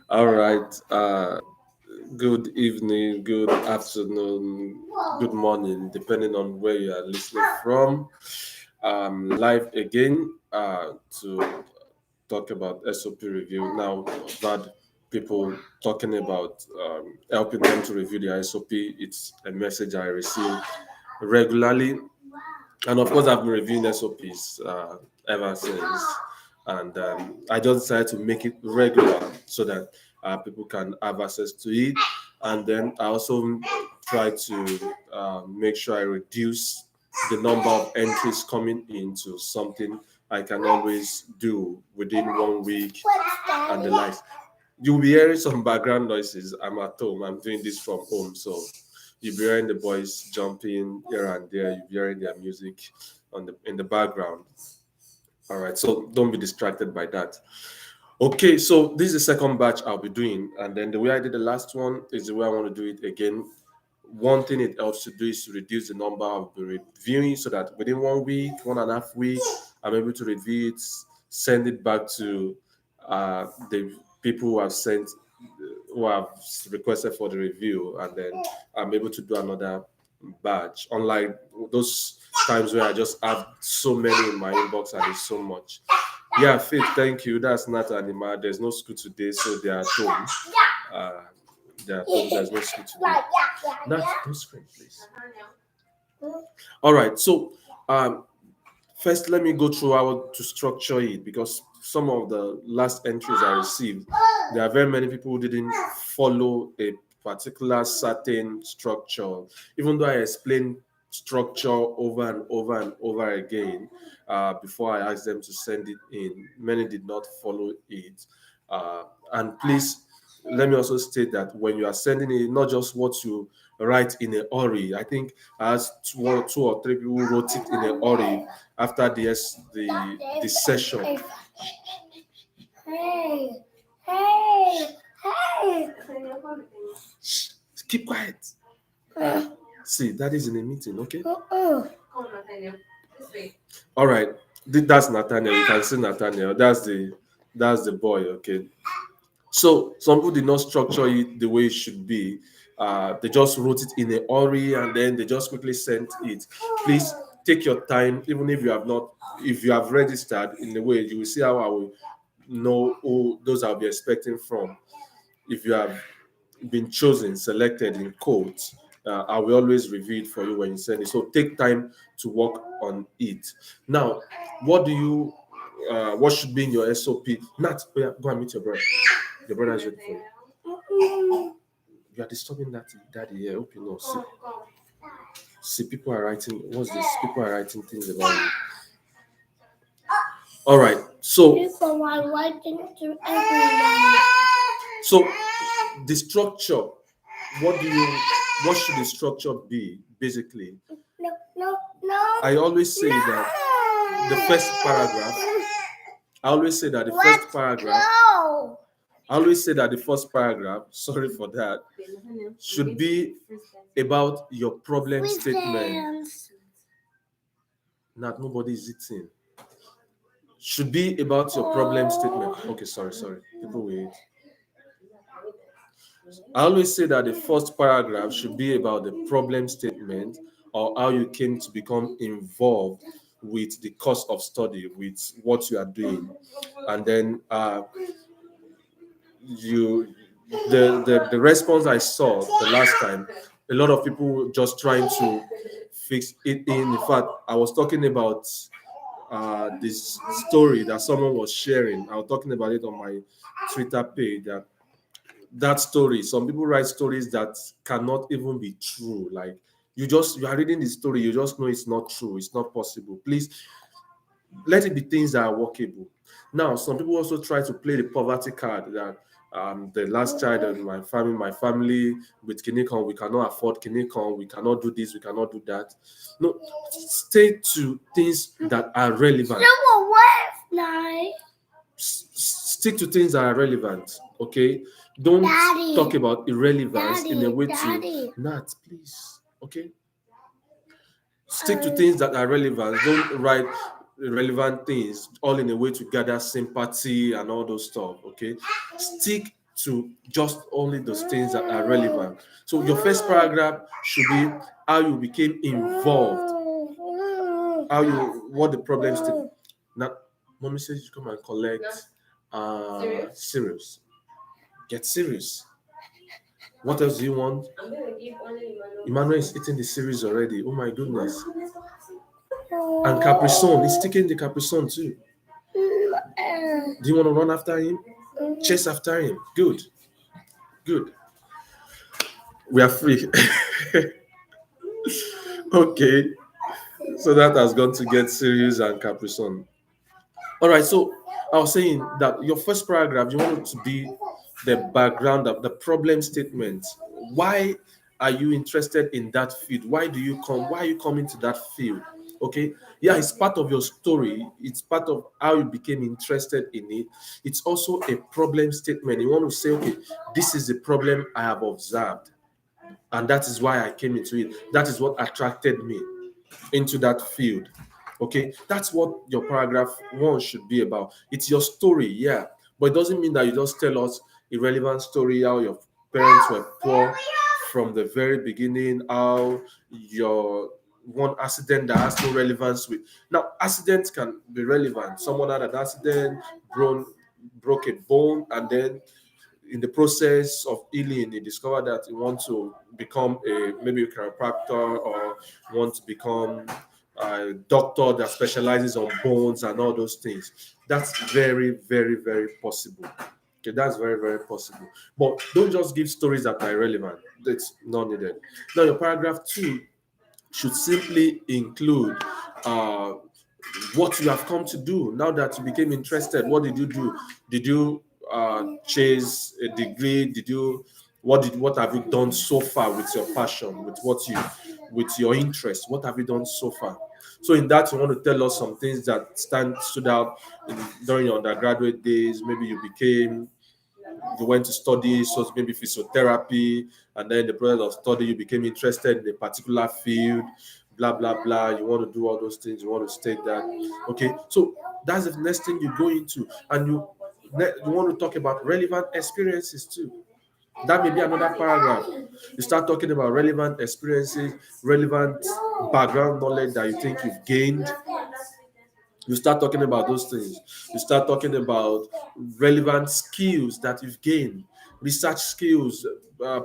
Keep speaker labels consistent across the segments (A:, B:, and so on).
A: All right. Good evening, good afternoon, good morning, depending on where you are listening from. Live again to talk about SOP review. Now, I've had people talking about helping them to review the SOP. It's a message I receive regularly. And of course, I've been reviewing SOPs ever since. And I just decided to make it regular so that people can have access to it. And then I also try to make sure I reduce the number of entries coming into something I can always do within 1 week and the likes. You'll be hearing some background noises. I'm at home. I'm doing this from home. So you'll be hearing the boys jumping here and there. You'll be hearing their music in the background. All right. So don't be distracted by that. Okay. So this is the second batch I'll be doing. And then the way I did the last one is the way I want to do it again. One thing it helps to do is to reduce the number of the reviewing so that within 1 week, 1.5 weeks, I'm able to review it, send it back to the people who have requested for the review, and then I'm able to do another batch. Unlike those times where I just have so many in my inbox and it's so much. Yeah, Faith, thank you. That's not Anima. There's no school today, so they are at home. Uh, they are at home. There's no school today. Not don't scream, please. All right. So, first, let me go through how to structure it because some of the last entries I received, there are very many people who didn't follow a particular certain structure. Even though I explained structure over and over and over again before I asked them to send it in, many did not follow it. And please, let me also state that when you are sending it, not just what you write in a hurry. I think as two or three people wrote it in a hurry after the session. Hey, hey, hey. Shh, keep quiet. See, that is in a meeting, okay? All right. That's Nathaniel. You can see Nathaniel. That's the boy, okay? So some people did not structure it the way it should be. They just wrote it in a hurry and then they just quickly sent it. Please take your time, even if you have not, if you have registered in a way, you will see how I will know who those I'll be expecting from. If you have been chosen, selected in quotes, I will always review it for you when you send it. So take time to work on it. Now, what should be in your SOP? Nat, oh yeah, go and meet your brother. Your brother is ready for you. You are disturbing that daddy here. Hope you know. See, people are writing. What's this? People are writing things about you. All right. So, people are writing to everyone. So, the structure. What should the structure be? Basically, no. I always say that the first paragraph. I always say that the first paragraph. No. I always say that the first paragraph, sorry for that, should be about your problem statement. Not nobody is eating. Should be about your problem statement. Okay, sorry. People wait. I always say that the first paragraph should be about the problem statement or how you came to become involved with the course of study, with what you are doing. And then you the response I saw the last time, a lot of people just trying to fix it in. In fact, I was talking about this story that someone was sharing. I was talking about it on my Twitter page. That story, some people write stories that cannot even be true. Like you are reading the story, you just know it's not true, it's not possible. Please let it be things that are workable. Now, some people also try to play the poverty card that the last child in my family with Kinikon, we cannot afford Kinikon, we cannot do this, we cannot do that. No, stay to things that are relevant. Stick to things that are relevant, okay? Don't talk about irrelevance in a way to Nat, please, okay? Stick to things that are relevant. Don't write relevant things, all in a way to gather sympathy and all those stuff. Okay, stick to just only those things that are relevant. So your first paragraph should be how you became involved, how you what the problems did. Now, mommy says you come and collect cereals. Get serious. What else do you want? I'm gonna give only Emmanuel is eating the cereals already. Oh my goodness. And Caprison, he's taking the Caprison too. Do you want to run after him? Chase after him. Good. Good. We are free. Okay. So that has gone to get serious and Caprison. All right. So I was saying that your first paragraph, you want it to be the background of the problem statement. Why are you interested in that field? Why do you come? Why are you coming to that field? Okay. Yeah, it's part of your story. It's part of how you became interested in it. It's also a problem statement. You want to say, okay, this is the problem I have observed, and that is why I came into it. That is what attracted me into that field. Okay, that's what your paragraph one should be about. It's your story, yeah, but it doesn't mean that you just tell us irrelevant story, how your parents were poor from the very beginning, how your one accident that has no relevance with. Now accidents can be relevant. Someone had an accident, broke a bone, and then in the process of healing, he discovered that he wants to become maybe a chiropractor, or want to become a doctor that specializes on bones and all those things. That's very, very, very possible. Okay, that's very, very possible. But don't just give stories that are irrelevant. That's not needed. Now, your paragraph two should simply include uh, what you have come to do now that you became interested. What did you do? Did you chase a degree? Did you what have you done so far with your passion, with your interest? What have you done so far? So in that, you want to tell us some things that stood out during your undergraduate days. Maybe you went to study, so maybe physiotherapy, and then in the process of study, you became interested in a particular field, blah, blah, blah. You want to do all those things, you want to state that. Okay, so that's the next thing you go into, and you want to talk about relevant experiences too. That may be another paragraph. You start talking about relevant experiences, relevant background knowledge that you think you've gained. You start talking about those things. You start talking about relevant skills that you've gained, research skills,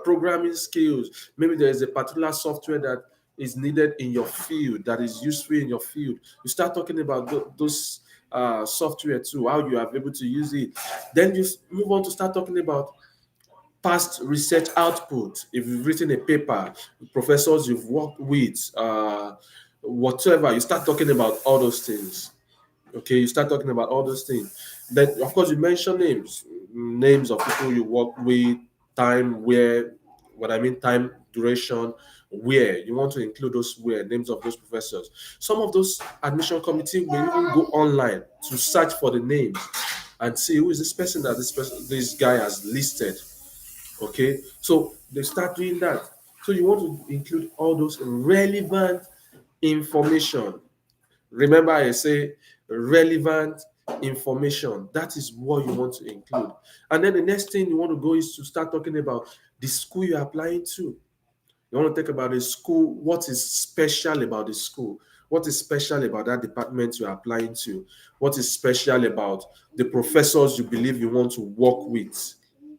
A: programming skills. Maybe there is a particular software that is needed in your field, that is useful in your field. You start talking about those software too, how you are able to use it. Then you move on to start talking about past research output. If you've written a paper, professors you've worked with, whatever, you start talking about all those things. Okay, you start talking about all those things. Then, of course, you mention names of people you work with, time, where, what I mean, time, duration, where. You want to include those where, names of those professors. Some of those admission committee will even go online to search for the names and see who is this person that this guy has listed. Okay, so they start doing that. So you want to include all those relevant information. Remember, I say relevant information. That is what you want to include. And then the next thing you want to go is to start talking about the school you're applying to. You want to talk about the school, what is special about the school? What is special about that department you're applying to? What is special about the professors you believe you want to work with?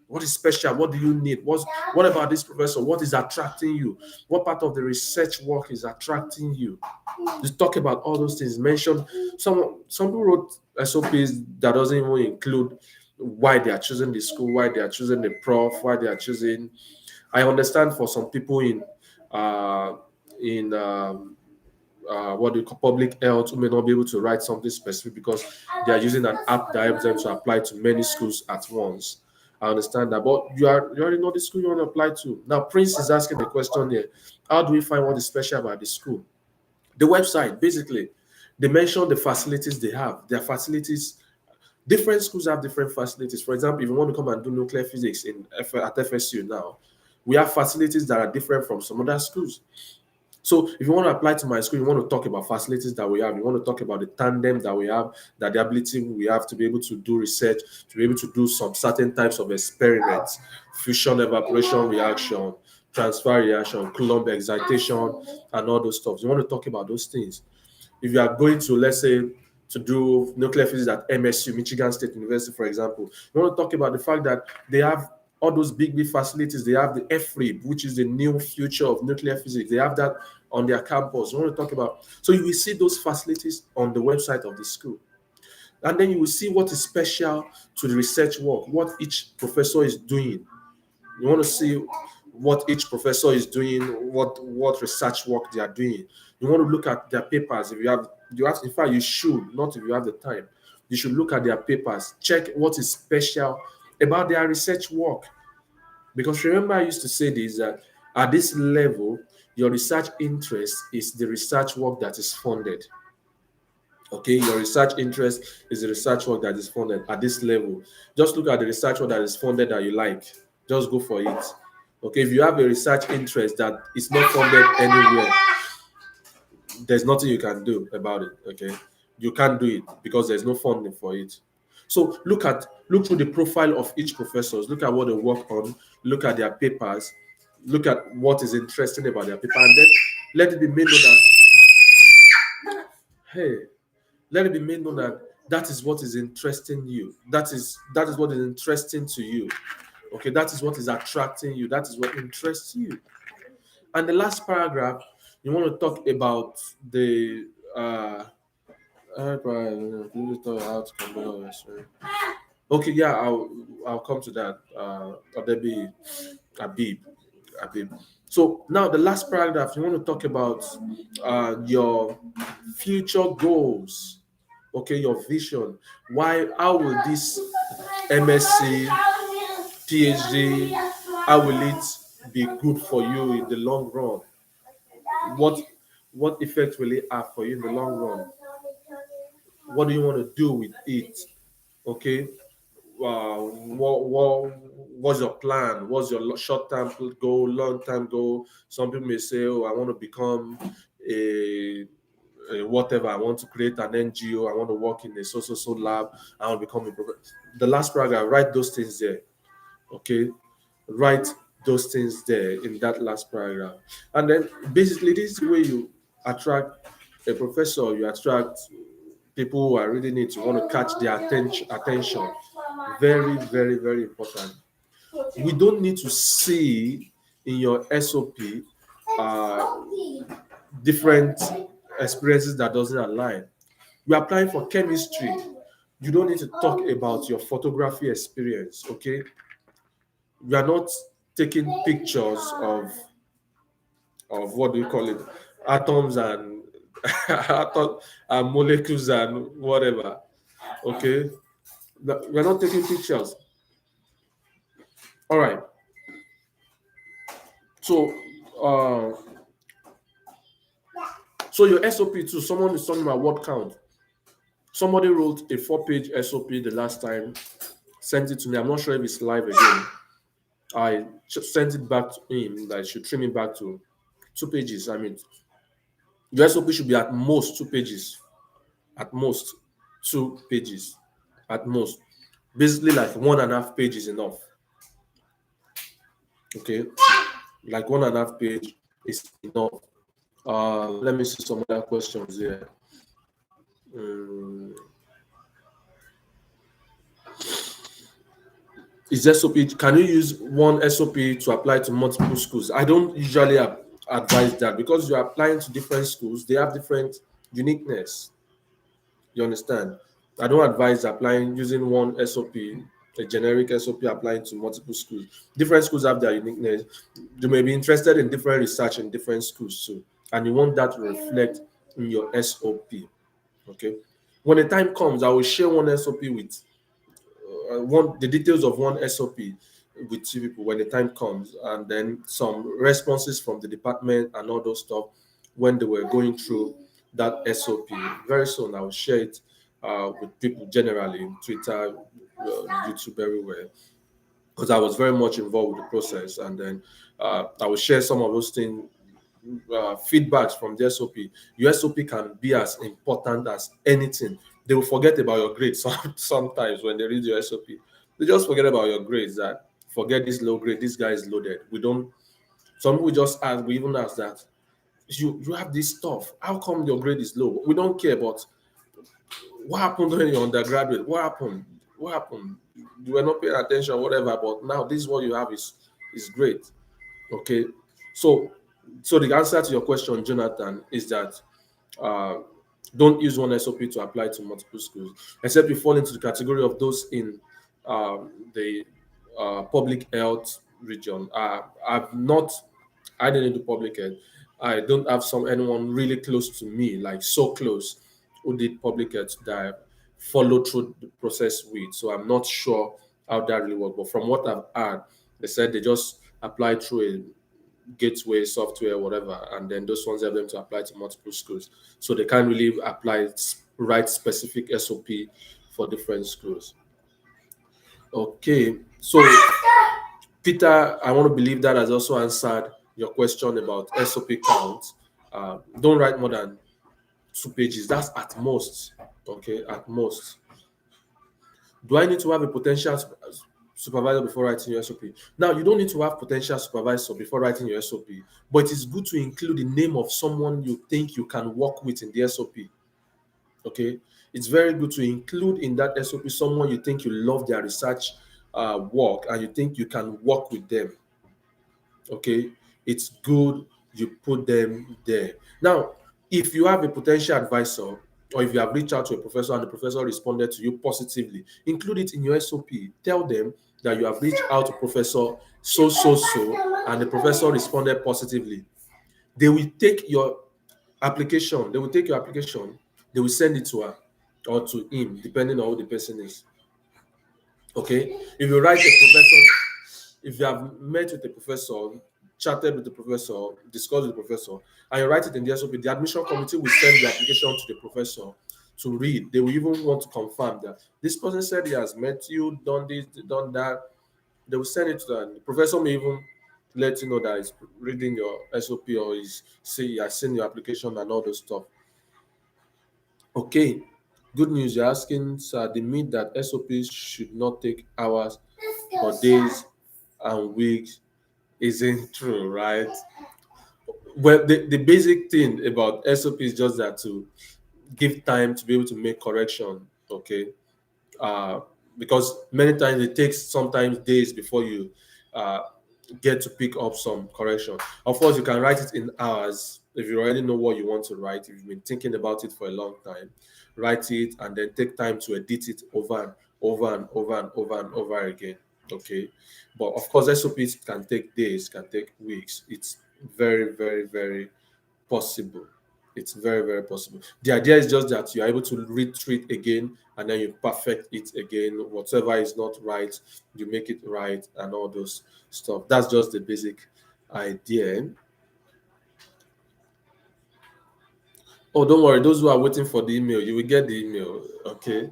A: What is special? What do you need? What about this professor? What is attracting you? What part of the research work is attracting you? Just talk about all those things. Mention some people wrote SOPs that doesn't even include why they are choosing the school, why they are choosing the prof, why they are choosing. I understand for some people uh, in what they call public health who may not be able to write something specific because they are using an app that helps them to apply to many schools at once. I understand that, but you already know the school you want to apply to. Now, Prince is asking the question here: how do we find what is special about the school? The website, basically, they mention the facilities they have. Their facilities, different schools have different facilities. For example, if you want to come and do nuclear physics at FSU now, we have facilities that are different from some other schools. So if you want to apply to my school, you want to talk about facilities that we have, you want to talk about the tandem that we have, that the ability we have to be able to do research, to be able to do some certain types of experiments, fusion, evaporation reaction, transfer reaction, Coulomb excitation, and all those stuff. You want to talk about those things. If you are going to, let's say, to do nuclear physics at MSU, Michigan State University, for example, you want to talk about the fact that they have all those big facilities. They have the FRIB, which is the new future of nuclear physics. They have that on their campus. You want to talk about, so you will see those facilities on the website of the school. And then you will see what is special to the research work, what each professor is doing. You want to see what each professor is doing, what research work they are doing. You want to look at their papers. If you have, in fact, you should, not if you have the time, you should look at their papers, check what is special about their research work. Because remember, I used to say this, that at this level, your research interest is the research work that is funded. Okay, your research interest is the research work that is funded at this level. Just look at the research work that is funded that you like. Just go for it. Okay, if you have a research interest that is not funded anywhere, there's nothing you can do about it. Okay, you can't do it because there's no funding for it. So look through the profile of each professors. Look at what they work on. Look at their papers. Look at what is interesting about their paper, and then let it be made known that, hey, let it be made known that that is what is interesting you. That is what is interesting to you. Okay, that is what is attracting you. That is what interests you. And the last paragraph, you want to talk about the okay, yeah, I'll come to that. Odebi Abib. Abib. So now the last paragraph, you want to talk about your future goals. Okay, your vision. Why? How will this MSc, PhD, how will it be good for you in the long run? What what effect will it have for you in the long run? What do you want to do with it? Okay, what's your plan? What's your short-term goal, long-term goal? Some people may say, oh, I want to become a whatever. I want to create an NGO. I want to work in a so lab. I want to become a professor. The last paragraph, write those things there. Okay, write those things there in that last paragraph. And then basically this is where you attract a professor, you attract people who are really need to want to catch their attention. Very, very, very important. We don't need to see in your SOP uh, different experiences that doesn't align. You're applying for chemistry. You don't need to talk about your photography experience, okay? You are not taking pictures of what do you call it, atoms and and molecules and whatever. Okay, we're not taking pictures. All right. So, uh, so your SOP too. Someone is talking about word count. Somebody wrote a 4-page SOP the last time, sent it to me. I'm not sure if it's live again. I sent it back to him that I should trim it back to 2 pages. I mean, your SOP should be at most 2 pages. At most 2 pages. At most. Basically, like 1.5 page is enough. Okay. Like 1.5 page is enough. Let me see some other questions here. Um, is SOP, can you use one SOP to apply to multiple schools? I don't usually advise that because you're applying to different schools, they have different uniqueness. You understand? I don't advise applying using one SOP, a generic SOP applying to multiple schools. Different schools have their uniqueness. You may be interested in different research in different schools too, and you want that to reflect in your SOP. Okay. When the time comes, I will share one SOP with one the details of one SOP with two people when the time comes, and then some responses from the department and all those stuff when they were going through that SOP. Very soon, I will share it with people generally in Twitter, YouTube, everywhere, because I was very much involved with the process, and then I will share some of those things feedbacks from the SOP, your SOP can be as important as anything. They will forget about your grades sometimes when they read your SOP. They just forget about your grades. That forget this low grade. This guy is loaded. We don't. Some people just ask. We even ask that you have this stuff. How come your grade is low? We don't care. But what happened when you're undergraduate? What happened? What happened? You were not paying attention, whatever. But now this is what you have is great. Okay. So so the answer to your question, Jonathan, is that uh, don't use one SOP to apply to multiple schools, except you fall into the category of those in the public health region. I've not, I didn't do public health. I don't have anyone really close to me, like so close, who did public health that I followed through the process with. So I'm not sure how that really worked. But from what I've heard, they said they just applied through a gateway software, whatever, and then those ones help them to apply to multiple schools. So they can't really write specific SOP for different schools. Okay, so Peter, I want to believe that has also answered your question about SOP count. Don't write more than 2 pages. That's at most. Okay, at most. Do I need to have a potential supervisor before writing your SOP? Now, you don't need to have potential supervisor before writing your SOP, but it's good to include the name of someone you think you can work with in the SOP. Okay, it's very good to include in that SOP someone you think you love their research work and you think you can work with them. Okay, it's good you put them there. Now, if you have a potential advisor or if you have reached out to a professor and the professor responded to you positively, include it in your SOP. Tell them that you have reached out to professor so and the professor responded positively. They will take your application, they will send it to her or to him, depending on who the person is. Okay, if you write a professor, if you have met with the professor, chatted with the professor, discussed with the professor, and you write it in the SOP, the admission committee will send the application to the professor to read. They will even want to confirm that this person said he has met you, done this, done that. They will send it to them. The professor may even let you know that he's reading your SOP or he's say he has seen your application and all those stuff. Okay, good news. You're asking, sir, the myth that SOPs should not take hours or days and weeks isn't true, right? Well, the basic thing about SOP is just that to give time to be able to make correction, okay? uh, because many times it takes sometimes days before you uh, get to pick up some correction. Of course, you can write it in hours if you already know what you want to write. If you've been thinking about it for a long time, write it and then take time to edit it over and over and over and over and over again. Okay, but of course, SOPs can take days, can take weeks. It's very, very, very possible. It's very, very possible. The idea is just that you are able to read through it again and then you perfect it again. Whatever is not right, you make it right and all those stuff. That's just the basic idea. Oh, don't worry. Those who are waiting for the email, you will get the email. Okay.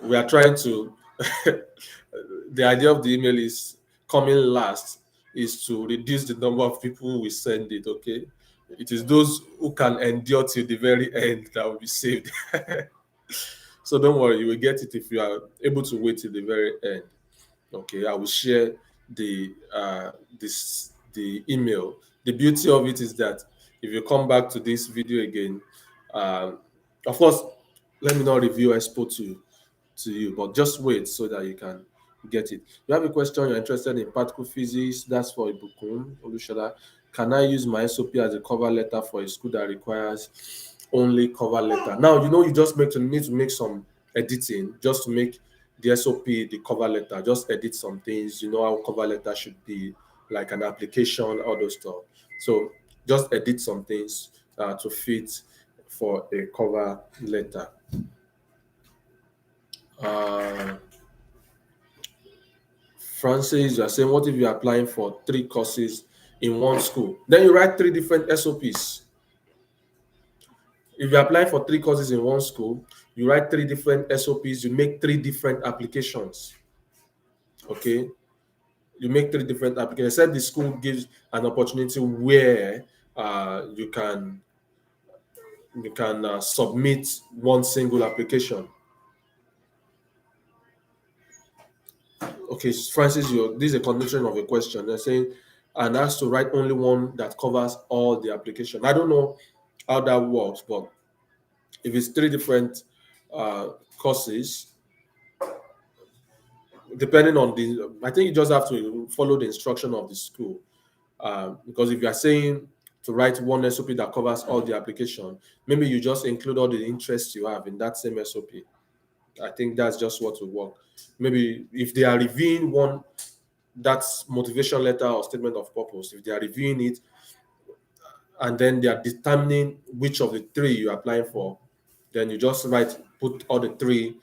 A: We are trying to, the idea of the email is coming last is to reduce the number of people we send it. Okay. It is those who can endure till the very end that will be saved. So don't worry, you will get it if you are able to wait till the very end. Okay, I will share the email. The beauty of it is that if you come back to this video again, um, of course, let me not review Expo to you, but just wait so that you can get it. You have a question, you're interested in particle physics, that's for Ibukun Olushada. Can I use my SOP as a cover letter for a school that requires only cover letter? Now, you just need to make some editing just to make the SOP the cover letter. Just edit some things, how cover letter should be, like an application, all those stuff. So just edit some things to fit for a cover letter. Uh, Francis, you are saying, what if you're applying for 3 courses in one school? Then you write 3 different SOPs. If you're applying for 3 courses in one school, you write 3 different SOPs, you make 3 different applications. Okay? You make 3 different applications. Except the school gives an opportunity where you can submit one single application. Okay, Francis, this is a continuation of a question. They're saying, and has to write only one that covers all the application. I don't know how that works, but if it's three different uh, courses, depending on I think you just have to follow the instruction of the school. Because if you are saying to write one SOP that covers all the application, maybe you just include all the interests you have in that same SOP. I think that's just what will work. Maybe if they are reviewing one, that's motivation letter or statement of purpose. If they are reviewing it and then they are determining which of the three you're applying for, then you just put all the three.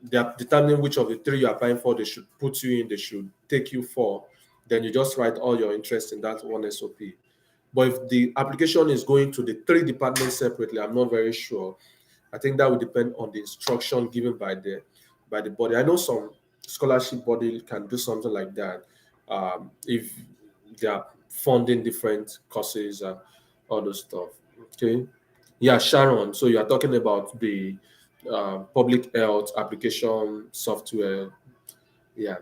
A: They are determining which of the three you're applying for, they should put you in, they should take you for. Then you just write all your interest in that one SOP. But if the application is going to the three departments separately, I'm not very sure. I think that would depend on the instruction given by the body. I know some scholarship body can do something like that, if they are funding different courses and all those stuff. Okay, yeah, Sharon. So you are talking about the public health application software. Yeah,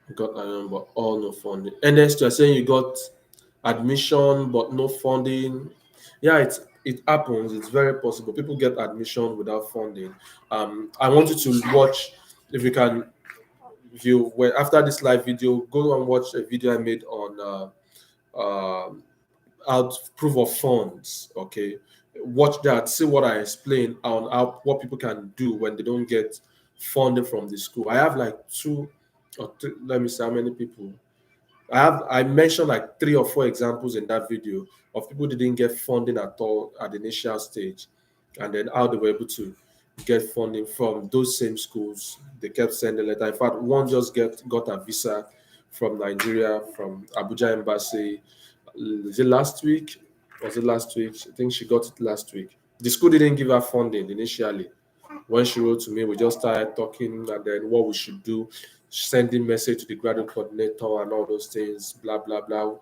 A: you got but all no funding. Ernest, you're saying you got admission but no funding. Yeah, it happens. It's very possible. People get admission without funding. I want you to watch, if you can, if you were after this live video, go and watch a video I made on out proof of funds. Okay, watch that. See what I explain on how what people can do when they don't get funding from the school. I have like two or three, let me see how many people. I mentioned like three or four examples in that video of people who didn't get funding at all at the initial stage, and then how they were able to get funding from those same schools. They kept sending letter. In fact, one just got a visa from Nigeria, from Abuja Embassy. Is it last week? Was it last week? I think she got it last week. The school didn't give her funding initially. When she wrote to me, we just started talking and then what we should do, sending message to the graduate coordinator and all those things, blah blah blah.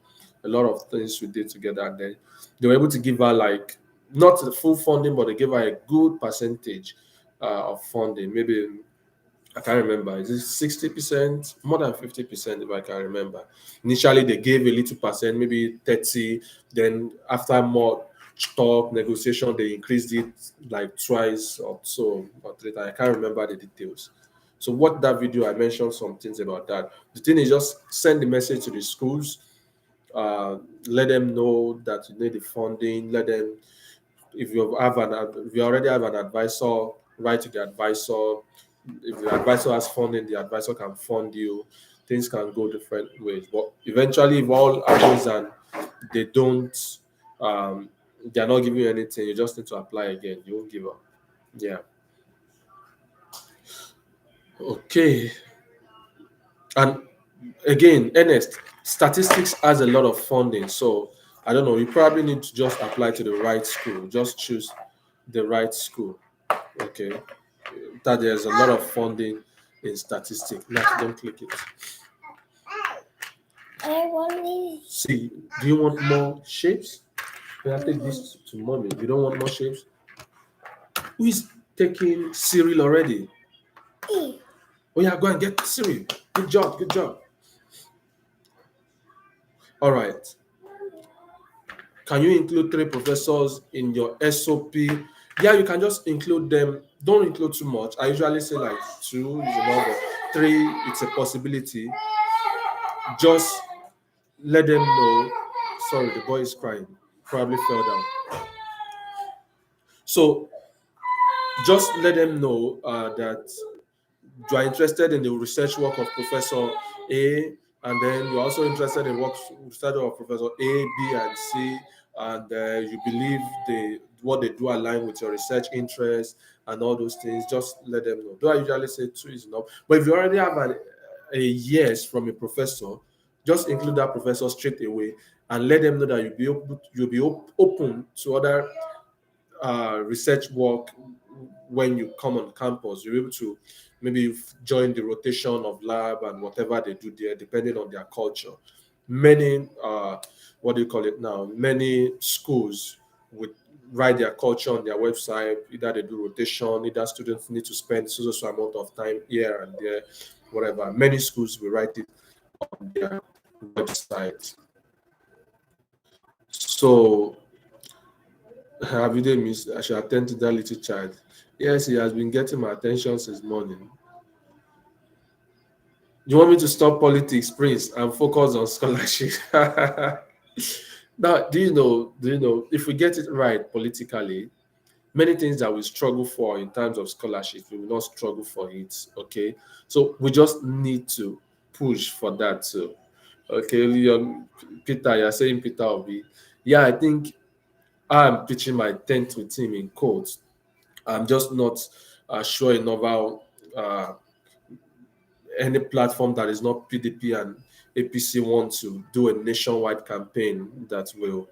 A: A lot of things we did together, and then they were able to give her like not the full funding, but they gave her a good percentage of funding. Maybe I can't remember. Is it 60%? More than 50%, if I can remember. Initially, they gave a little percent, maybe 30. Then, after more talk, negotiation, they increased it like twice or so, or three times. I can't remember the details. So, what that video, I mentioned some things about that. The thing is, just send the message to the schools, let them know that you need the funding, let them if you already have an advisor, write to the advisor. If the advisor has funding, the advisor can fund you. Things can go different ways. But eventually, if all happens and they don't, they are not giving you anything, you just need to apply again. You won't give up. Yeah. Okay. And again, Ernest, statistics has a lot of funding. So I don't know, you probably need to just apply to the right school. Just choose the right school. Okay. That there's a lot of funding in statistics. Now don't click it. See, do you want more shapes? Can I take this to mommy? You don't want more shapes? Who is taking cereal already? Oh yeah, go and get cereal. Good job, good job. All right. Can you include three professors in your SOP? Yeah, you can just include them. Don't include too much. I usually say like two is enough, but three, it's a possibility. Just let them know. Sorry, the boy is crying. Probably fell down. So just let them know that you are interested in the research work of Professor A, and then you're also interested in study of Professor A, B, and C, and you believe what they do align with your research interests and all those things. Just let them know. Do I usually say two is enough? But if you already have a yes from a professor, just include that professor straight away and let them know that open to other research work when you come on campus. You're able to maybe join the rotation of lab and whatever they do there, depending on their culture. Many what do you call it now? Many schools would write their culture on their website. Either they do rotation, either students need to spend so amount of time here and there, whatever. Many schools will write it on their website. So have you done miss? I should attend to that little child. Yes, he has been getting my attention since morning. You want me to stop politics, Prince, and focus on scholarship? Now, do you know, if we get it right politically, many things that we struggle for in terms of scholarship, we will not struggle for it. Okay. So we just need to push for that too. Okay, Peter, you're saying Peter Obi. Yeah, I think I'm pitching my tent with him in quotes. I'm just not sure enough how any platform that is not PDP and APC want to do a nationwide campaign that will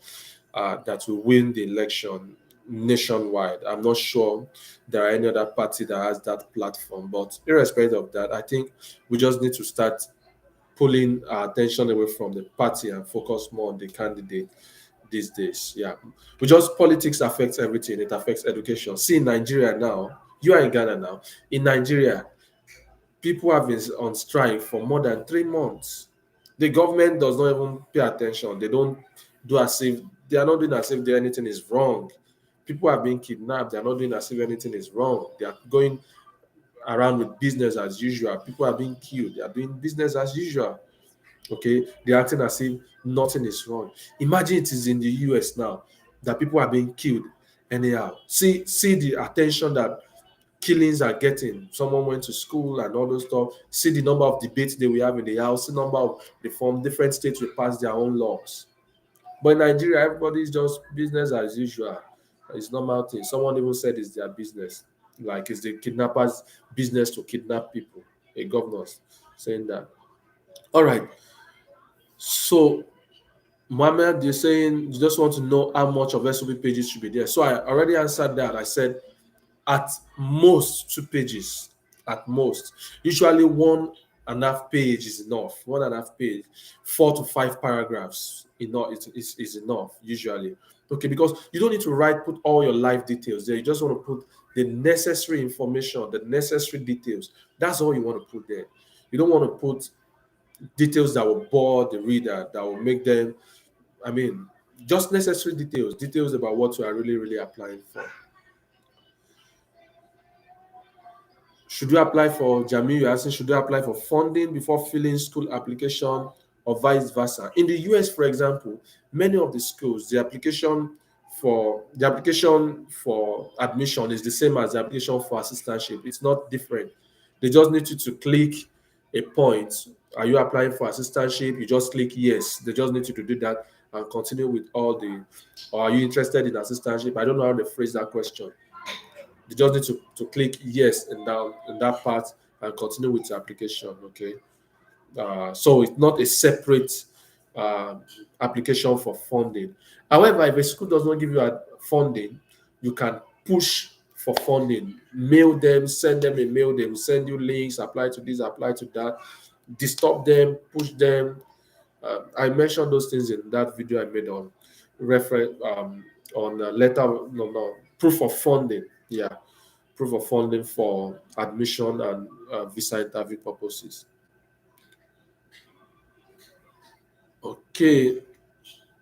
A: win the election nationwide. I'm not sure there are any other party that has that platform, but irrespective of that, I think we just need to start pulling our attention away from the party and focus more on the candidate these days. Yeah, we just politics affects everything. It affects education. See, in Nigeria now, you are in Ghana now. In Nigeria, people have been on strike for more than 3 months. The government does not even pay attention. They don't do as if they are not doing as if anything is wrong. People are being kidnapped. They are not doing as if anything is wrong. They are going around with business as usual. People are being killed. They are doing business as usual. Okay, they're acting as if nothing is wrong. Imagine it is in the US now that people are being killed anyhow. See the attention that killings are getting. Someone went to school and all those stuff. See the number of debates they will have in the house. See the number of reform. Different states will pass their own laws. But in Nigeria, everybody's just business as usual. It's normal thing. Someone even said it's their business. Like it's the kidnappers' business to kidnap people. A governor saying that. All right. So Mohammed, you're saying you just want to know how much of SOP pages should be there. So I already answered that. I said at most 2 pages, at most. Usually 1.5 page is enough. 1.5 page, 4 to 5 paragraphs enough is enough usually. Okay, because you don't need to put all your life details there. You just want to put the necessary information, the necessary details. That's all you want to put there. You don't want to put details that will bore the reader, that will make them, I mean, just necessary details about what you are really, really applying for. Should you apply for Jamil? You're asking, should you apply for funding before filling school application or vice versa? In the US, for example, many of the schools, the application for admission is the same as the application for assistantship. It's not different. They just need you to click a point. Are you applying for assistantship? You just click yes. They just need you to do that and continue with all the, or are you interested in assistantship? I don't know how to phrase that question. You just need to click yes in that part and continue with the application. Okay. So it's not a separate uh, application for funding. However, if a school does not give you a funding, you can push for funding. Mail them, send them a mail. They will send you links. Apply to this, apply to that. Disturb them, push them. I mentioned those things in that video I made on reference on letter no proof of funding. Yeah, proof of funding for admission and visa interview purposes. Okay,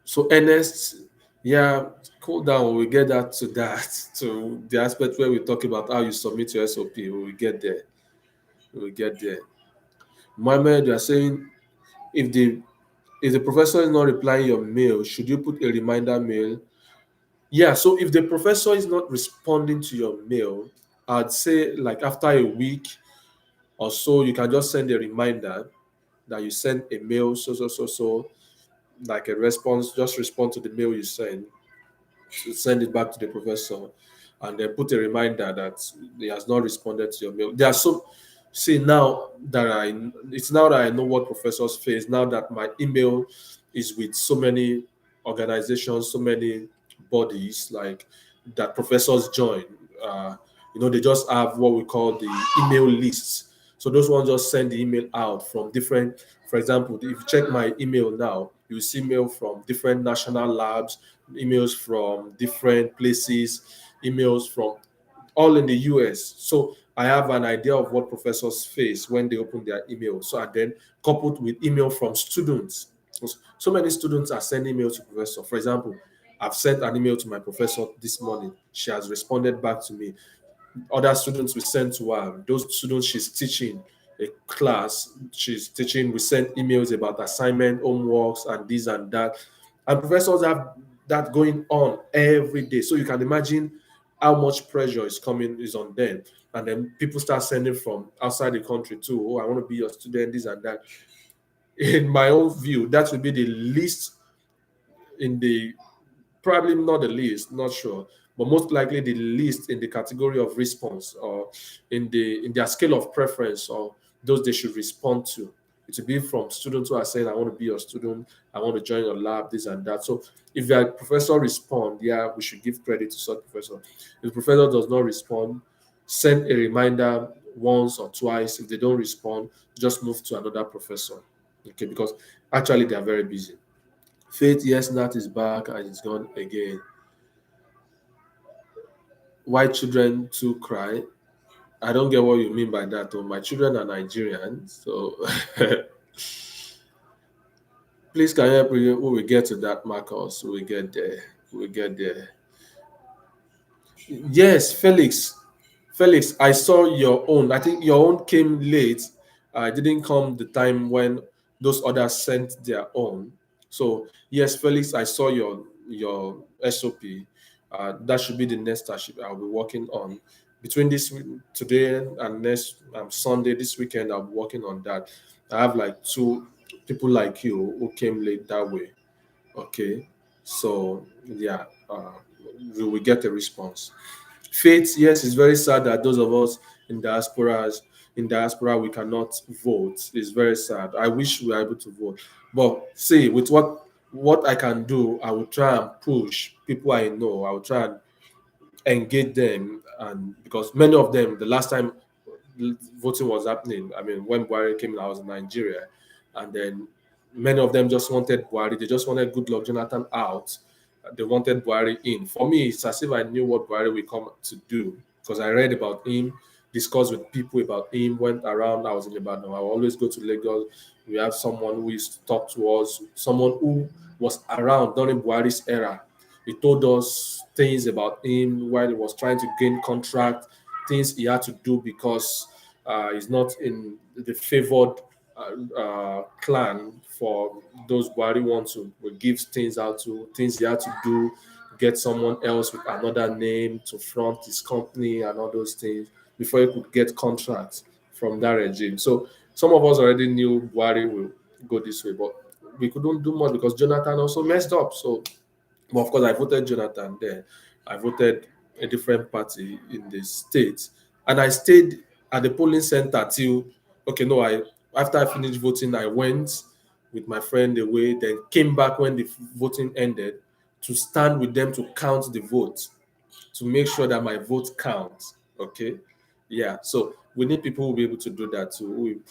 A: so Ernest, yeah, cool down. We get that to that to the aspect where we talk about how you submit your SOP. We will get there. We will get there. Mohammed, you are saying if the professor is not replying your mail, should you put a reminder mail? Yeah, so if the professor is not responding to your mail, I'd say like after a week or so, you can just send a reminder that you sent a mail, so, like a response, just respond to the mail you send, send it back to the professor, and then put a reminder that he has not responded to your mail. There are so see now that it's now that I know what professors face, now that my email is with so many organizations, so many bodies like that professors join. They just have what we call the email lists. So those ones just send the email out from different, for example, if you check my email now, you see mail from different national labs, emails from different places, emails from all in the US. So I have an idea of what professors face when they open their email. So and then coupled with email from students. So many students are sending email to professor. For example, I've sent an email to my professor this morning. She has responded back to me. Other students we send to her. Those students she's teaching a class, she's teaching, we send emails about assignment, homeworks, and this and that. And professors have that going on every day. So you can imagine how much pressure is coming is on them. And then people start sending from outside the country too. Oh, I want to be your student, this and that. In my own view, that would be the least in the probably not the least, not sure, but most likely the least in the category of response or in their scale of preference or those they should respond to. It will be from students who are saying, I want to be your student, I want to join your lab, this and that. So if your professor respond, yeah, we should give credit to such professor. If the professor does not respond, send a reminder once or twice. If they don't respond, just move to another professor. Okay, because actually they are very busy. Faith, yes, Nat is back and it's gone again. Why children too cry? I don't get what you mean by that. Oh, my children are Nigerian, so please can you help me when we get to that, Marcus? We get there. We get there. Yes, Felix. Felix, I saw your own. I think your own came late. I didn't come the time when those others sent their own. So yes, Felix, I saw your SOP. That should be the next task I'll be working on. Between today and next Sunday, this weekend, I'll be working on that. I have like two people like you who came late that way. Okay, so yeah, we will get a response. Faith, yes, it's very sad that those of us in diaspora we cannot vote. It's very sad. I wish we were able to vote. But see, with what I can do, I will try and push people I know. I will try and engage them, and because many of them, the last time voting was happening, I mean, when Buhari came in, I was in Nigeria, and then many of them just wanted Buhari. They just wanted good luck Jonathan out. They wanted Buhari in. For me, it's as if I knew what Buhari would come to do because I read about him, discussed with people about him, went around. I was in Ibadan. I will always go to Lagos. We have someone who used to talk to us, someone who was around during Buhari's era. He told us things about him while he was trying to gain contract, things he had to do because he's not in the favored clan for those Buhari want to will give things out to, things he had to do, get someone else with another name to front his company and all those things before he could get contracts from that regime. So some of us already knew Buhari will go this way, but we couldn't do much because Jonathan also messed up. So but of course, I voted Jonathan there. I voted a different party in the state. And I stayed at the polling center till, okay, no, after I finished voting, I went with my friend away, then came back when the voting ended to stand with them to count the votes, to make sure that my vote counts. Okay. Yeah. So we need people who will be able to do that too.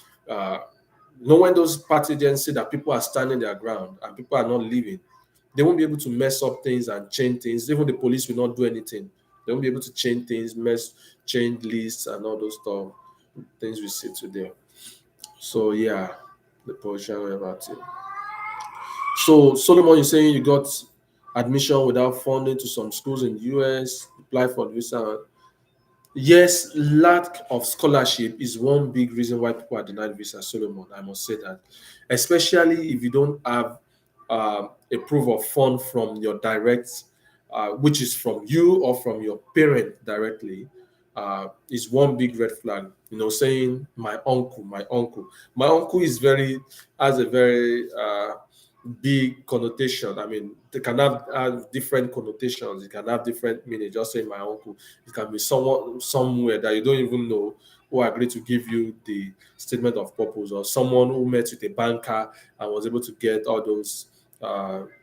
A: When those party agents see that people are standing their ground and people are not leaving, they won't be able to mess up things and change things. Even the police will not do anything. They won't be able to change things, change lists and all those stuff, things we see today. So yeah, the position about it. So Solomon, you're saying you got admission without funding to some schools in the US, apply for the visa. Yes, lack of scholarship is one big reason why people are denied visa, Solomon. I must say that, especially if you don't have a proof of fund from your direct, which is from you or from your parent directly, is one big red flag. You know, saying my uncle is has a very big connotation. I mean, they can have different connotations. It can have different meaning. Just saying my uncle, it can be someone somewhere that you don't even know who agreed to give you the statement of purpose, or someone who met with a banker and was able to get all those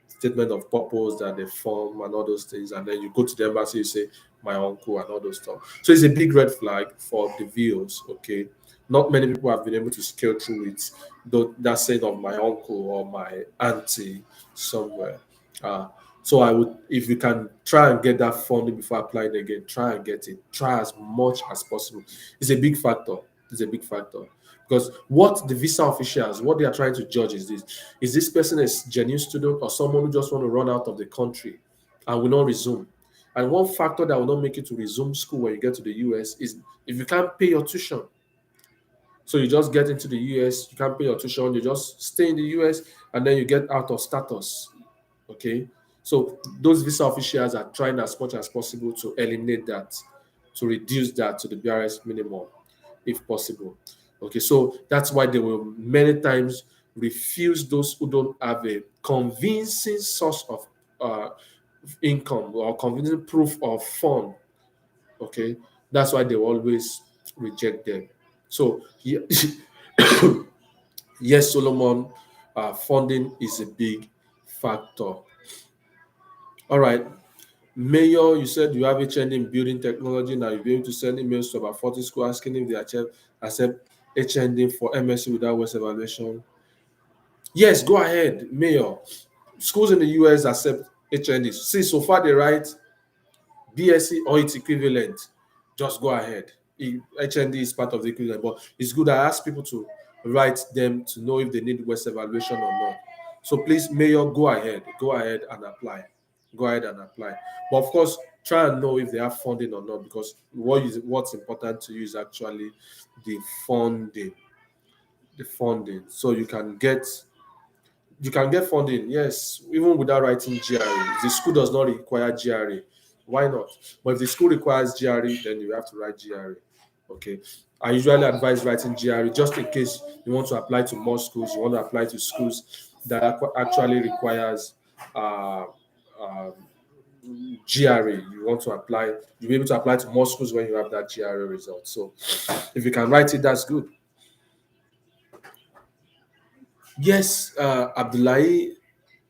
A: statement of purpose that they form and all those things, and then you go to the embassy, you say my uncle and all those stuff. So it's a big red flag for the views. Okay, Not many people have been able to scale through it. Though that's said of my uncle or my auntie somewhere. Uh, so I would, if you can try and get that funding before applying again, try and get it. Try as much as possible. It's a big factor. It's a big factor because what the visa officials, what they are trying to judge is this: is this person a genuine student or someone who just want to run out of the country and will not resume? And one factor that will not make you to resume school when you get to the US is if you can't pay your tuition. So you just get into the US, you can't pay your tuition, you just stay in the US, and then you get out of status. Okay. So those visa officials are trying as much as possible to eliminate that, to reduce that to the barest minimum, if possible. Okay. So that's why they will many times refuse those who don't have a convincing source of uh, income or convincing proof of fund. Okay. That's why they always reject them. So yeah, yes, Solomon, funding is a big factor. All right. Mayor, you said you have HND in building technology. Now you'll be able to send emails to about 40 schools asking if they accept HND for MSc without West evaluation. Yes, go ahead, Mayor. Schools in the US accept HND. See, so far they write BSc or its equivalent. Just go ahead. HND is part of the equivalent, but it's good. I ask people to write them to know if they need West evaluation or not. So please, Mayor, go ahead and apply. Go ahead and apply. But of course, try and know if they have funding or not, because what's important to you is actually the funding. The funding. So you can get funding, yes, even without writing GRE. If the school does not require GRE, why not? But if the school requires GRE, then you have to write GRE. Okay. I usually advise writing GRE just in case you want to apply to more schools, you want to apply to schools that actually requires uh, uh, GRE. You want to apply, you'll be able to apply to more schools when you have that GRE result. So if you can write it, that's good. Yes, Abdullahi,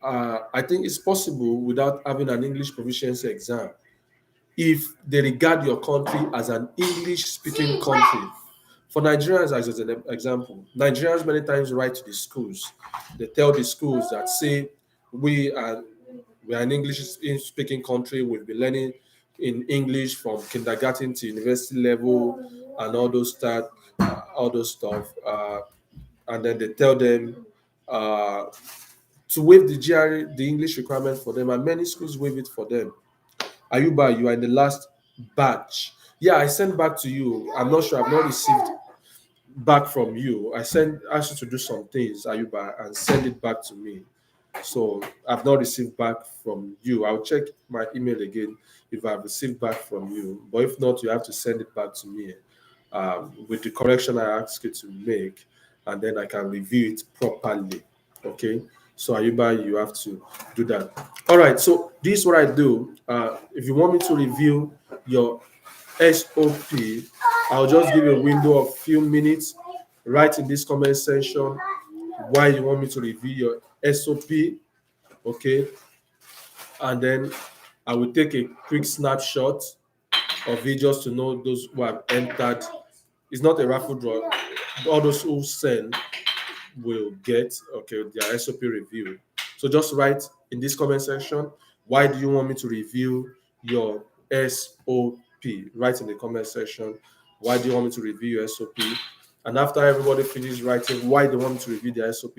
A: I think it's possible without having an English proficiency exam. If they regard your country as an English speaking country, for Nigerians, as an example, Nigerians many times write to the schools. They tell the schools that say we are we are an English speaking country. We've been learning in English from kindergarten to university level and all those stuff. And then they tell them uh, to waive the GRE, the English requirement for them, and many schools waive it for them. Ayuba, you are in the last batch. Yeah, I sent back to you. I'm not sure. I've not received back from you. I sent asked you to do some things, Ayuba, and send it back to me. So I've not received back from you. I'll check my email again if I've received back from you. But if not, you have to send it back to me with the correction I ask you to make, and then I can review it properly. Okay. So Ayuba, you have to do that. All right. So this is what I do. If you want me to review your SOP, I'll just give you a window of few minutes. Write in this comment section why you want me to review your SOP, okay? And then I will take a quick snapshot of it just to know those who have entered. It's not a raffle draw. All those who send will get their SOP review. So just write in this comment section, why do you want me to review your SOP? Write in the comment section, why do you want me to review your SOP? And after everybody finishes writing why they want me to review their SOP,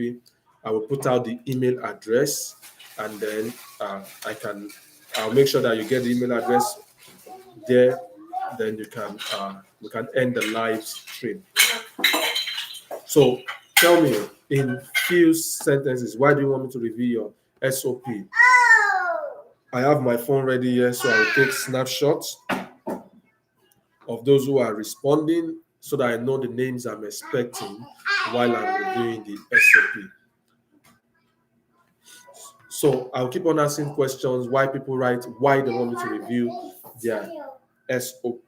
A: I will put out the email address, and then I'll make sure that you get the email address there. Then we can end the live stream. So tell me in few sentences, why do you want me to review your SOP? I have my phone ready here, so I will take snapshots of those who are responding so that I know the names I'm expecting while I'm reviewing the SOP. So I'll keep on asking questions why people write, why they want me to review their SOP.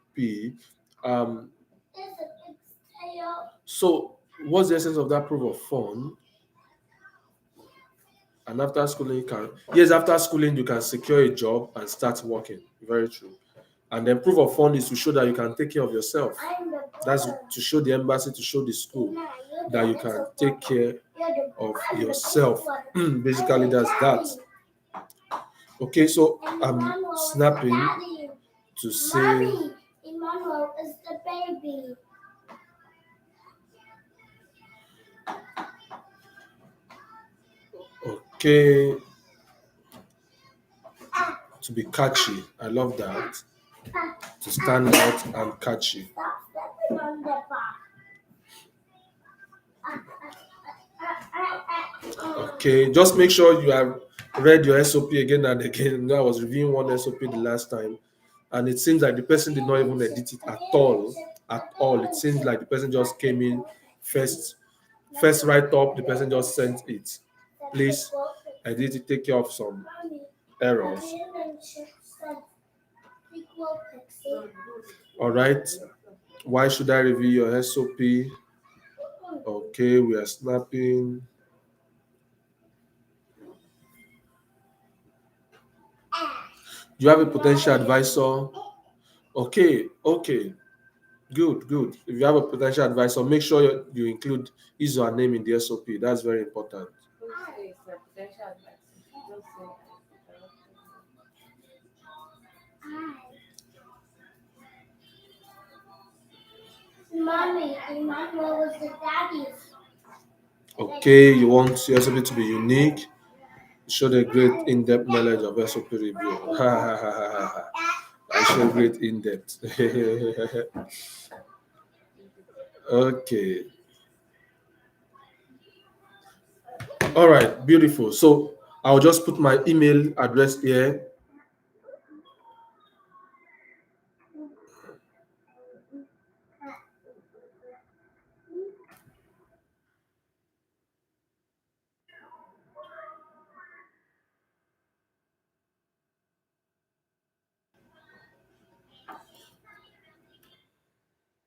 A: So what's the essence of that proof of fund? And after schooling, after schooling, you can secure a job and start working. Very true. And then proof of fund is to show that you can take care of yourself. That's to show the embassy, to show the school that you can take care of yourself. Basically, that's that. Okay, so I'm snapping to say, Emmanuel is the baby. Okay, to be catchy. I love that. To stand out and catchy. Okay, just make sure you have read your SOP again and again. You know, I was reviewing one SOP the last time, and it seems like the person did not even edit it at all. At all, it seems like the person just came in first write up. The person just sent it. Please edit it. Take care of some errors. All right. Why should I review your SOP? Okay, we are snapping. You have a potential advisor. Okay. Good. If you have a potential advisor, make sure you include his or her name in the SOP. That's very important. Mommy, Emmanuel was the daddy's. Okay, you want your SOP to be unique. Show the great in-depth knowledge of SOP review. I show great in-depth. Okay. All right, beautiful. So I'll just put my email address here.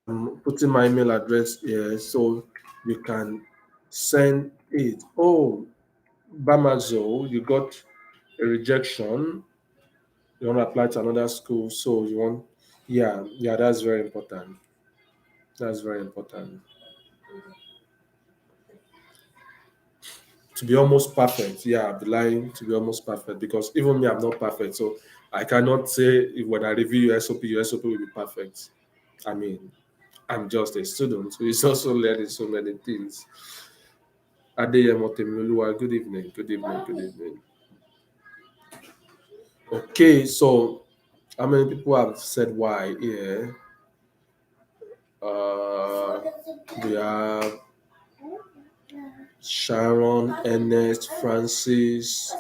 A: I'm putting my email address here so you can send it. Oh, Bamazo, you got a rejection. You want to apply to another school, so you want, yeah, that's very important. That's very important. To be almost perfect, yeah, I'll be lying to be almost perfect because even me, I'm not perfect. So I cannot say when I review your SOP will be perfect. I mean, I'm just a student who is also learning so many things. Adeyemo Temiloluwa, good evening, good evening, good evening. Okay, so how many people have said why here? We have Sharon, Ernest, Francis,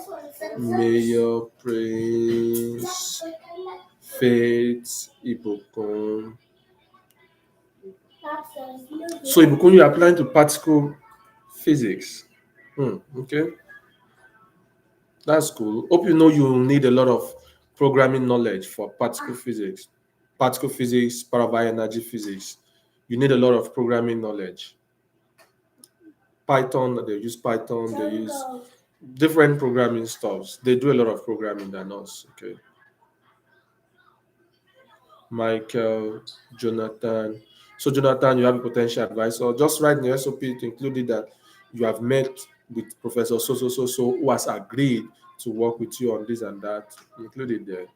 A: Mayor, Prince, Faith, Ibukun. So Ibukun, you're applying to particle physics. Okay, that's cool. Hope you know you need a lot of programming knowledge for particle physics. Particle physics, power energy physics. You need a lot of programming knowledge. Python, they use Python, they use different programming stuffs. They do a lot of programming than us. Okay. Michael, Jonathan. So Jonathan, you have a potential advisor. Just write in your SOP to include it that you have met with Professor so who has agreed to work with you on this and that. Include it there.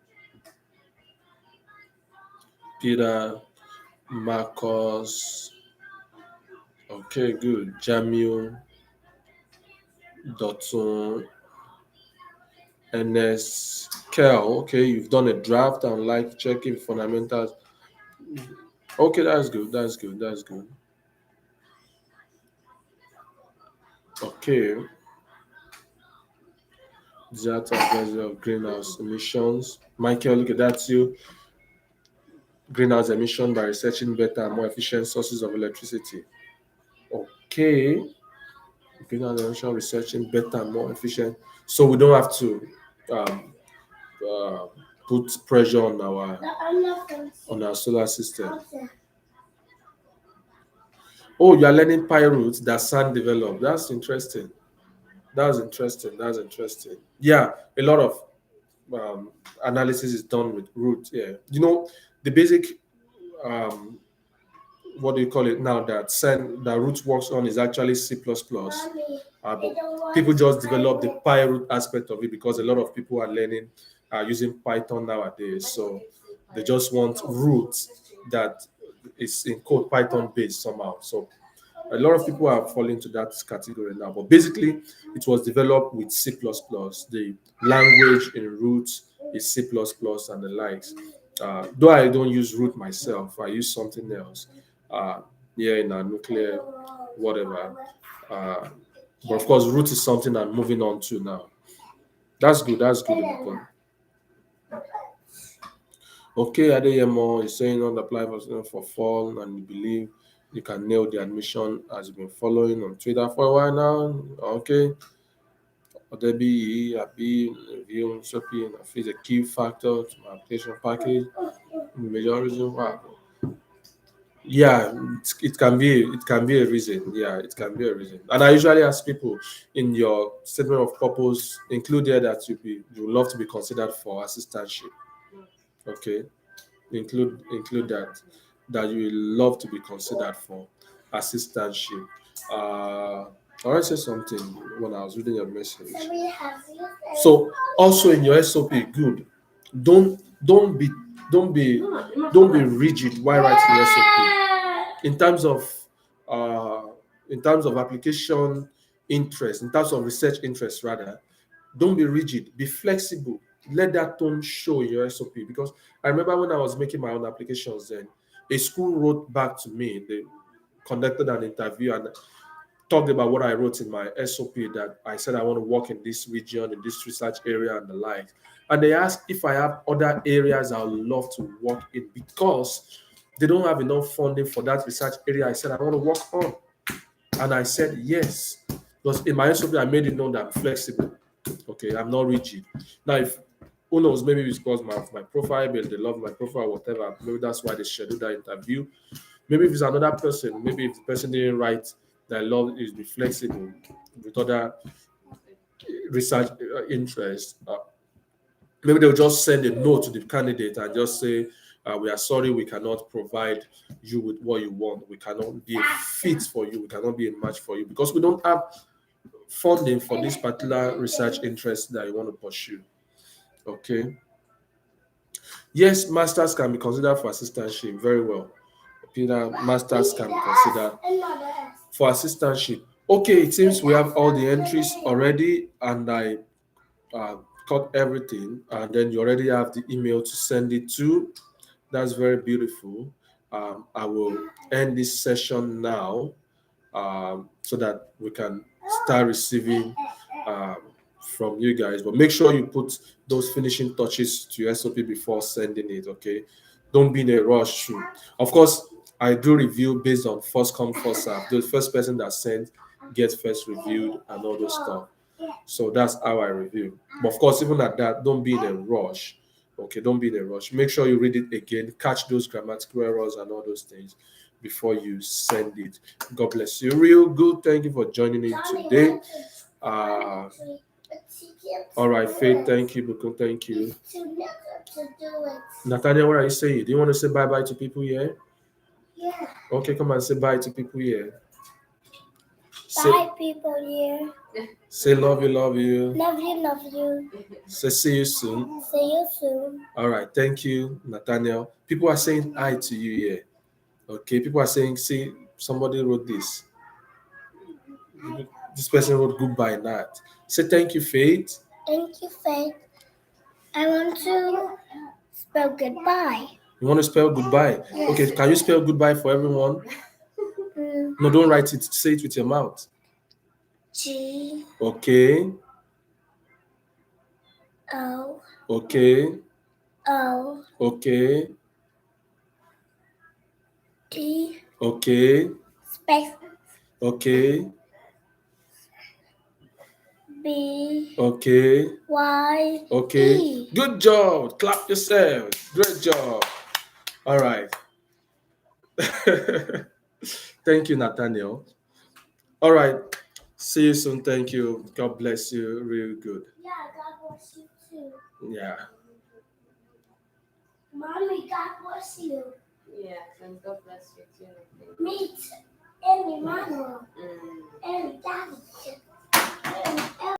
A: Peter, Marcus. Okay, good. Jamil, Dotun, Ernest, Kel. Okay, you've done a draft and like checking fundamentals. Okay, that's good. That's good. That's good. Okay. Disaster advisor of greenhouse emissions. Michael, look at that. You greenhouse emission by researching better and more efficient sources of electricity. Okay. Greenhouse emission researching better and more efficient. So we don't have to um, uh, put pressure on our solar system. Oh, you are learning pyrutes that sand developed. That's interesting. That's interesting. Yeah, a lot of um, analysis is done with root. Yeah, you know the basic um, what do you call it now, that root works on is actually C++. But people just develop the root aspect of it because a lot of people are learning using Python nowadays. So they just want root that is in code Python based somehow. So a lot of people are falling into that category now. But basically, it was developed with C++. The language in root is C++ and the likes. Though I don't use root myself, I use something else. Here in a nuclear, whatever. Uh, but of course, root is something I'm moving on to now. That's good. That's good. Ebukon. Okay, Adeyemo is saying on the apply for fall and you believe you can nail the admission as you've been following on Twitter for a while now. Okay. Odebi, Abi, review, SOP, and is a key factor to my application package. Major reason why. Yeah, it can be a reason. Yeah, it can be a reason. And I usually ask people in your statement of purpose, include there that you would love to be considered for assistantship. Okay. Include that you will love to be considered for assistantship. I want to say something when I was reading your message. So also in your SOP, good. Don't don't be don't be don't be rigid while writing your SOP. Uh, in terms of application interest, in terms of research interest rather, don't be rigid, be flexible. Let that tone show in your SOP. Because I remember when I was making my own applications, then a school wrote back to me. They conducted an interview and talked about what I wrote in my SOP, that I said I want to work in this region, in this research area, and the like. And they asked if I have other areas I would love to work in because they don't have enough funding for that research area I said I want to work on. And I said yes. Because in my SOP, I made it known that I'm flexible. Okay, I'm not rigid. Now, if who knows, maybe it's because my profile, maybe they love my profile, whatever. Maybe that's why they scheduled that interview. Maybe if it's another person, maybe if the person didn't write that love is be flexible with other research interests, maybe they'll just send a note to the candidate and just say, we are sorry, we cannot provide you with what you want. We cannot be a fit for you. We cannot be a match for you because we don't have funding for this particular research interest that you want to pursue. Okay. Yes, masters can be considered for assistantship. Very well. Peter, masters can be considered for assistantship. Okay, it seems we have all the entries already, and I uh, got everything, and then you already have the email to send it to. That's very beautiful. I will end this session now so that we can start receiving um, from you guys. But make sure you put those finishing touches to your SOP before sending it, okay? Don't be in a rush. Of course, I do review based on first come, first serve. The first person that sent gets first reviewed and all those stuff. So that's how I review. But of course, even at that, don't be in a rush. Okay, don't be in a rush. Make sure you read it again, catch those grammatical errors and all those things before you send it. God bless you. Real good. Thank you for joining in today. All right, Faith, thank you. Bukun, thank you. Nathaniel, what are you saying? Do you want to say bye-bye to people here? Yeah. Okay, come and say bye to people here.
B: Bye, people here.
A: Say love you, love you.
B: Love you, love you.
A: Say see you soon.
B: See you soon.
A: All right, thank you, Nathaniel. People are saying hi to you here. Okay, people are saying, see, somebody wrote this. This person wrote goodbye, Nat. Say thank you, Faith.
B: Thank you, Faith. I want to spell goodbye.
A: You want to spell goodbye?
B: Yes.
A: Okay, can you spell goodbye for everyone? No, don't write it. Say it with your mouth.
B: G.
A: Okay.
B: O.
A: Okay.
B: O.
A: Okay.
B: D.
A: Okay.
B: Space.
A: Okay.
B: B.
A: Okay.
B: Y.
A: Okay.
B: E.
A: Good job. Clap yourself. Great job. All right. Thank you, Nathaniel. All right. See you soon. Thank you. God bless you. Real good.
B: Yeah, God bless you too.
A: Yeah.
B: Mommy, God bless you.
C: Yeah, and God bless you too. Thank you.
B: Meet any mama,
C: Mm.
B: any daddy,